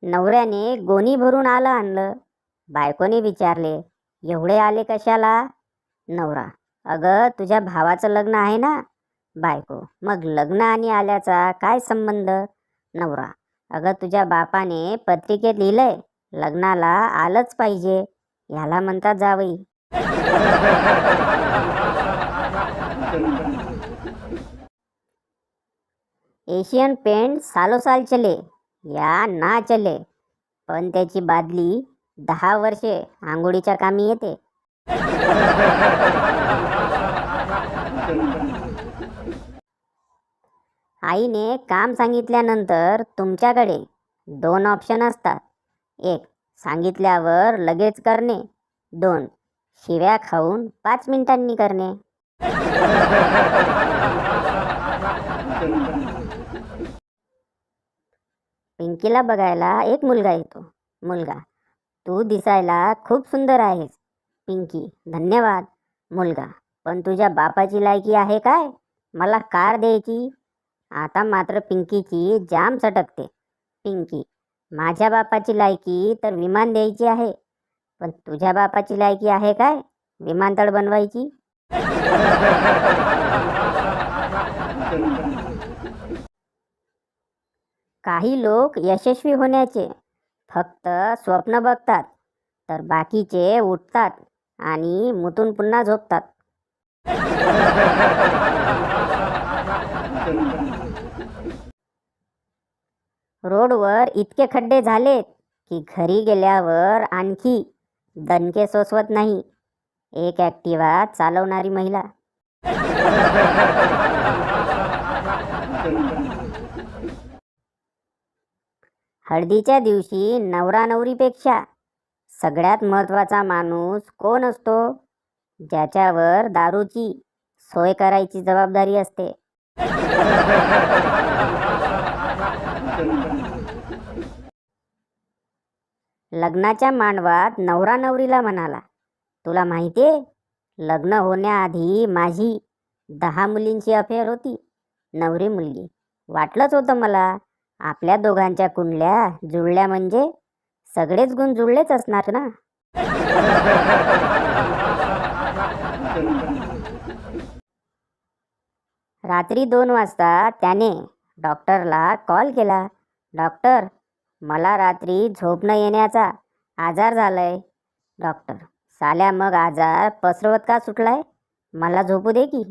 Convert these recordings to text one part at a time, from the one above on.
नवऱ्याने गोणी भरून आलं आणलं. बायकोने विचारले, एवढे आले कशाला? नवरा, अगं तुझ्या भावाचं लग्न आहे ना. बायको, मग लग्न आणि आल्याचा काय संबंध? नवरा, अगं तुझ्या बापाने पत्रिकेत लिहिलंय लग्नाला आलंच पाहिजे, ह्याला म्हणतात जावई. एशियन पेंट सालो साल चले या ना चले, पण त्याची बादली 10 वर्षे आंघोळीच्या कामी येते. आईने काम सांगितल्यानंतर तुमच्याकडे 2 ऑप्शन असतात. 1. सांगितल्यावर लगेच करणे. 2. शिव्या खाऊन 5 मिनिटांनी करणे. पिंकीला बघायला एक मुलगा येतो. मुलगा, तू दिसायला खूप सुंदर आहेस. पिंकी, धन्यवाद. मुलगा, पण तुझ्या बापाची लायकी आहे काय मला कार द्यायची? आता मात्र पिंकीची जाम सटकते. पिंकी, माझ्या बापाची लायकी तर विमान द्यायची आहे, पण तुझ्या बापाची लायकी आहे काय विमानतळ बनवायची? काही लोक यशस्वी होण्याचे फक्त स्वप्न बघतात, तर बाकीचे उठतात आणि मुतून पुन्हा झोपतात. रोडवर इतके खड्डे झालेत की घरी गेल्यावर आणखी दणके सोसवत नाही. एक ॲक्टिवा चालवणारी महिला. हळदीच्या दिवशी नवरा नवरीपेक्षा सगळ्यात महत्त्वाचा माणूस कोण असतो? ज्याच्यावर दारूची सोय करायची जबाबदारी असते. लग्नाच्या मांडवात नवरा नवरीला म्हणाला, तुला माहितीये लग्न होण्याआधी माझी 10 मुलींची अफेअर होती. नवरी मुलगी, वाटलंच होतं मला. आपल्या दोघांच्या कुंडल्या जुळल्या म्हणजे सगळेच गुण जुळलेच असणार ना. रात्री 2 वाजता त्याने डॉक्टरला कॉल केला. डॉक्टर, मला रात्री झोप न येण्याचा आजार झालाय. डॉक्टर, साल्या मग आजार पसरवत का सुटलाय? मला झोपू दे की.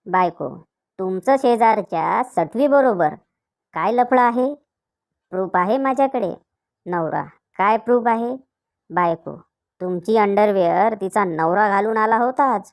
बायको, तुमचं शेजारच्या सटवी बरोबर काय लफडं आहे? प्रूफ आहे माझ्याकडे. नवरा, काय प्रूफ आहे? बायको, तुमची अंडरवेअर तिचा नवरा घालून आला होता आज.